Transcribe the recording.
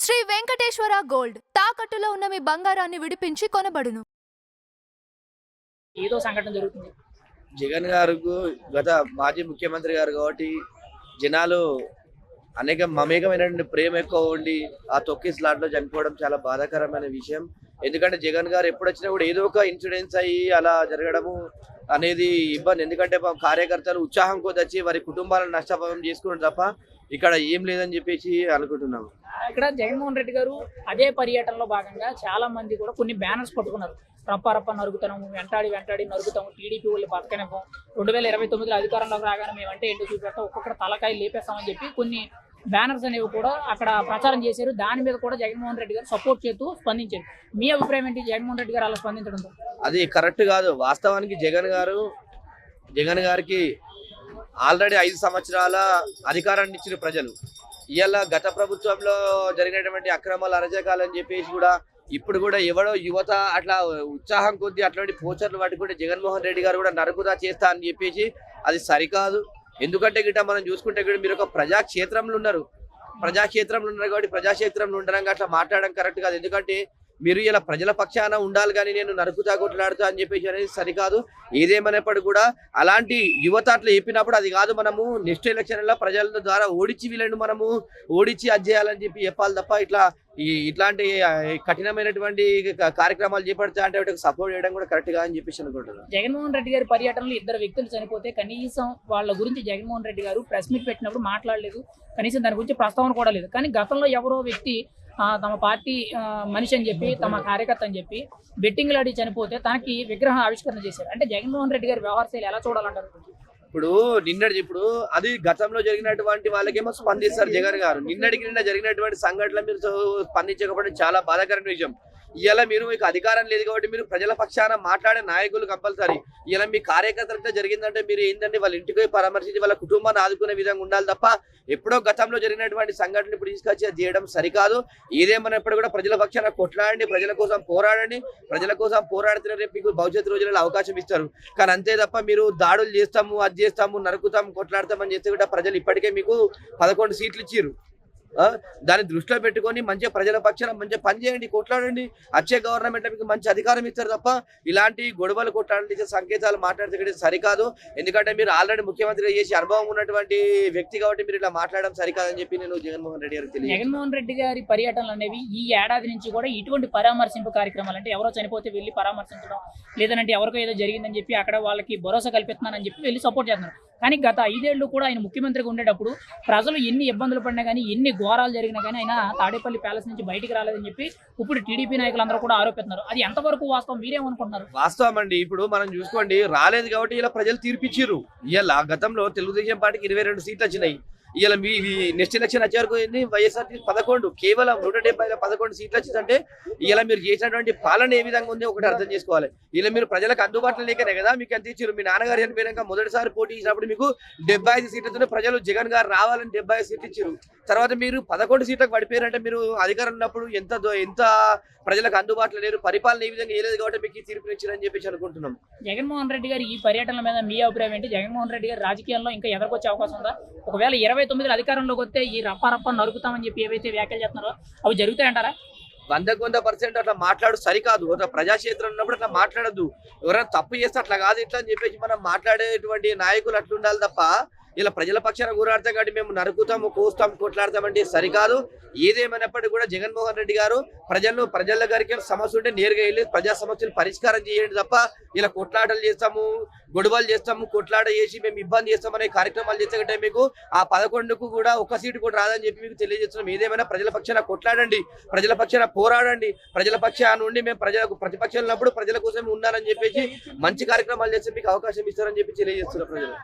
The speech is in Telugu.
శ్రీ వెంకటేశ్వర గోల్డ్ తాకట్టులో ఉన్న మీ బంగారాన్ని విడిపించి కొనబడును. ఏదో సంఘటన జరుగుతుంది. జగన్ గారు గత మాజీ ముఖ్యమంత్రి గారు కాబట్టి జనాలు మమేకమైనటువంటి ప్రేమ ఎక్కువ ఉండి ఆ తొక్కిస్లాట్లో చనిపోవడం చాలా బాధాకరమైన విషయం. ఎందుకంటే జగన్ గారు ఎప్పుడు వచ్చినా కూడా ఏదో ఒక ఇన్సిడెంట్స్ అయ్యి అలా జరగడము అనేది ఇబ్బంది. ఎందుకంటే కార్యకర్తలు ఉత్సాహం కొద్ది వచ్చి వారి కుటుంబాలను నష్టపరం చేసుకుని తప్ప ఇక్కడ ఏం లేదని చెప్పేసి అనుకుంటున్నాము. ఇక్కడ జగన్మోహన్ రెడ్డి గారు అదే పర్యటనలో భాగంగా చాలా మంది కూడా కొన్ని బ్యానర్స్ పట్టుకున్నారు. రప్ప నరుగుతాము, వెంటాడి నరుగుతాము, టీడీపీ వాళ్ళు బతకనివ్వం, 2029లో అధికారంలోకి రాగానే మేమంటే ఏంటో చూపెడతాం, ఒక్కొక్కటి తలకాయలు లేపేస్తామని చెప్పి కొన్ని బ్యానర్స్ అనేవి కూడా అక్కడ ప్రచారం చేశారు. దాని మీద కూడా జగన్మోహన్ రెడ్డి గారు సపోర్ట్ చేస్తూ స్పందించారు. మీ అభిప్రాయం ఏంటి జగన్మోహన్ రెడ్డి గారు అలా స్పందించడంతో? అది కరెక్ట్ కాదు. వాస్తవానికి జగన్ గారికి ఆల్రెడీ 5 సంవత్సరాల అధికారాన్ని ఇచ్చిన ప్రజలు. ఇవాళ గత ప్రభుత్వంలో జరిగినటువంటి అక్రమాలు అరజకాలని చెప్పేసి కూడా ఇప్పుడు కూడా ఎవడో యువత అట్లా ఉత్సాహం కొద్దీ అట్లాంటి పోచర్లు పట్టుకుంటే జగన్మోహన్ రెడ్డి గారు కూడా నరుకుదా చేస్తా అని చెప్పేసి అది సరికాదు. ఎందుకంటే గిట్ట మనం చూసుకుంటే కూడా మీరు ఒక ప్రజాక్షేత్రంలో ఉన్నారు కాబట్టి ప్రజాక్షేత్రంలో ఉండడం అట్లా మాట్లాడడం కరెక్ట్ కాదు. ఎందుకంటే మీరు ఇలా ప్రజల పక్షాన ఉండాలి కానీ నేను నరుకుతా కొట్లాడుతా అని చెప్పేసి అనేది సరికాదు. ఏదేమైనప్పుడు కూడా అలాంటి యువత అట్లా చెప్పినప్పుడు అది కాదు. మనము నెక్స్ట్ ఎలక్షన్లో ప్రజల ద్వారా ఓడించి అది చేయాలని చెప్పి చెప్పాలి తప్ప ఇట్లాంటి కఠినమైనటువంటి కార్యక్రమాలు చేపడతా అంటే సపోర్ట్ చేయడం కూడా కరెక్ట్ గా అని చెప్పేసి అనుకుంటున్నాను. జగన్మోహన్ రెడ్డి గారి పర్యటనలో 2 వ్యక్తులు చనిపోతే కనీసం వాళ్ళ గురించి జగన్మోహన్ రెడ్డి గారు ప్రెస్ మీట్ పెట్టినప్పుడు మాట్లాడలేదు, కనీసం దాని గురించి ప్రస్తావన కూడా లేదు. కానీ గతంలో ఎవరో వ్యక్తి తమ పార్టీ మనిషి అని చెప్పి, తమ కార్యకర్త అని చెప్పి బెట్టింగ్లు ఆడి చనిపోతే తనకి విగ్రహం ఆవిష్కరణ చేశారు. అంటే జగన్మోహన్ రెడ్డి గారి వ్యవహార శైలి ఎలా చూడాలంటారు? ఇప్పుడు అది గతంలో జరిగినటువంటి వాళ్ళకేమో స్పందిస్తారు జగన్ గారు. నిన్న జరిగినటువంటి సంఘటనలు మీరు స్పందించకపోవడం చాలా బాధాకరమైన విషయం. ఇలా మీకు అధికారం లేదు కాబట్టి మీరు ప్రజల పక్షాన మాట్లాడే నాయకులు కంపల్సరీ. ఇలా మీ కార్యకర్తలతో జరిగిందంటే మీరు ఏంటంటే వాళ్ళ ఇంటికి పరామర్శించి వాళ్ళ కుటుంబాన్ని ఆదుకునే విధంగా ఉండాలి తప్ప ఎప్పుడో గతంలో జరిగినటువంటి సంఘటనలు ఇప్పుడు తీసుకొచ్చి చేయడం సరికాదు. ఏదేమన్నప్పుడు కూడా ప్రజల పక్షాన కొట్లాడండి, ప్రజల కోసం పోరాడండి. ప్రజల కోసం పోరాడితే రేపు మీకు భవిష్యత్తు రోజులలో అవకాశం ఇస్తారు. కానీ అంతే తప్ప మీరు దాడులు చేస్తాము, అది చేస్తాము, నరుకుతాము, కొట్లాడతామని చేస్తే కూడా ప్రజలు ఇప్పటికే మీకు 11 సీట్లు ఇచ్చారు. దాన్ని దృష్టిలో పెట్టుకొని మంచిగా ప్రజల పక్షాన మంచిగా పనిచేయండి, కొట్లాడండి. వచ్చే గవర్నమెంట్ మీకు మంచి అధికారం ఇస్తారు తప్ప ఇలాంటి గొడవలు కొట్లాడే సంకేతాలు మాట్లాడితే సరికాదు. ఎందుకంటే మీరు ఆల్రెడీ ముఖ్యమంత్రి చేసి అనుభవం ఉన్నటువంటి వ్యక్తి కాబట్టి మీరు ఇలా మాట్లాడడం సరికాదని చెప్పి నేను జగన్మోహన్ రెడ్డి గారికి తెలియదు. జగన్మోహన్ రెడ్డి గారి పర్యటనలు అనేవి ఈ ఏడాది నుంచి కూడా ఇటువంటి పరామర్శింపు కార్యక్రమాలు, అంటే ఎవరో చనిపోతే వెళ్ళి పరామర్శించడం, లేదంటే ఎవరికో ఏదో జరిగిందని చెప్పి అక్కడ వాళ్ళకి భరోసా కల్పిస్తున్నానని చెప్పి వెళ్ళి సపోర్ట్ చేస్తున్నారు. కానీ గత 5 ఏళ్ళు కూడా ఆయన ముఖ్యమంత్రిగా ఉండేటప్పుడు ప్రజలు ఎన్ని ఇబ్బందులు పడినా కానీ, ఎన్ని ఘోరాలు జరిగినా కానీ ఆయన తాడేపల్లి ప్యాలెస్ నుంచి బయటికి రాలేదని చెప్పి ఇప్పుడు టీడీపీ నాయకులందరూ కూడా ఆరోపిస్తున్నారు. అది ఎంతవరకు వాస్తవం, మీరేమనుకుంటున్నారు? వాస్తవం అండి. ఇప్పుడు మనం చూసుకోండి, రాలేదు కాబట్టి ఇలా ప్రజలు తీర్పిచ్చిర్రు. ఇలా గతంలో తెలుగుదేశం పార్టీకి 22 సీట్లు వచ్చినాయి. ఇలా మీ నెక్స్ట్ ఎలక్షన్ వచ్చే వరకు వైఎస్ఆర్సీపీ 11, కేవలం 170లో 11 సీట్లు వచ్చిందంటే ఇలా మీరు చేసినటువంటి పాలన ఏ విధంగా ఉంది ఒకటి అర్థం చేసుకోవాలి. ఇలా మీరు ప్రజలకు అందుబాటులో లేకనే కదా మీకు ఎంత ఇచ్చారు. మీ నాన్నగారు చనిపోయాక మొదటిసారి పోటీ చేసినప్పుడు మీకు 75 సీట్లతో ప్రజలు జగన్ గారు రావాలని 75 సీట్లు ఇచ్చారు. తర్వాత మీరు 11 సీట్లకు పడిపోయారంటే మీరు అధికారం ఉన్నప్పుడు ఎంత ప్రజలకు అందుబాటులో లేరు, పరిపాలన ఏ విధంగా వేయలేదు కాబట్టి మీకు తీర్పునిచ్చారని చెప్పేసి అనుకుంటున్నాం. జగన్మోహన్ రెడ్డి గారి ఈ పర్యటనల మీద మీ అభిప్రాయం ఏంటి? జగన్మోహన్ రెడ్డి గారు రాజకీయాల్లో ఇంకా ఎదరికొచ్చే అవకాశం ఉందా? ఒకవేళ 29 అధికారంలోకి వస్తే ఈ రప్ప నరుకుతామని చెప్పి ఏవైతే వ్యాఖ్యలు చేస్తున్నారో అవి జరుగుతాయంటారా? 100% అట్లా మాట్లాడు సరికాదు. ప్రజాక్షేత్రం ఉన్నప్పుడు అట్లా మాట్లాడద్దు. ఎవరైనా తప్పు చేస్తే అట్లా కాదు ఇట్లా అని చెప్పేసి మనం మాట్లాడేటువంటి నాయకులు అట్లుండాలి తప్ప ఇలా ప్రజల పక్షాన పోరాడతాం కాబట్టి మేము నరుకుతాము, కోస్తాము, కొట్లాడతామంటే సరికాదు. ఏదేమైనప్పటికీ కూడా జగన్మోహన్ రెడ్డి గారు ప్రజల గారికి సమస్య ఉంటే నేరుగా వెళ్ళి ప్రజా సమస్యలు పరిష్కారం చేయండి తప్ప ఇలా కొట్లాటలు చేస్తాము, గొడవలు చేస్తాము, కొట్లాట చేసి మేము ఇబ్బంది చేస్తామనే కార్యక్రమాలు చేస్తే మీకు ఆ 11కు కూడా 1 సీటు కూడా రాదని చెప్పి మీకు తెలియజేస్తున్నాం. ఏదేమైనా ప్రజల పక్షాన కొట్లాడండి, ప్రజల పక్షాన పోరాడండి. ప్రజల పక్షాన నుండి మేము ప్రతిపక్షంలో ఉన్నప్పుడు ప్రజల కోసం ఉన్నారని చెప్పేసి మంచి కార్యక్రమాలు చేస్తే మీకు అవకాశం ఇస్తారని చెప్పి తెలియజేస్తున్నారు ప్రజలు.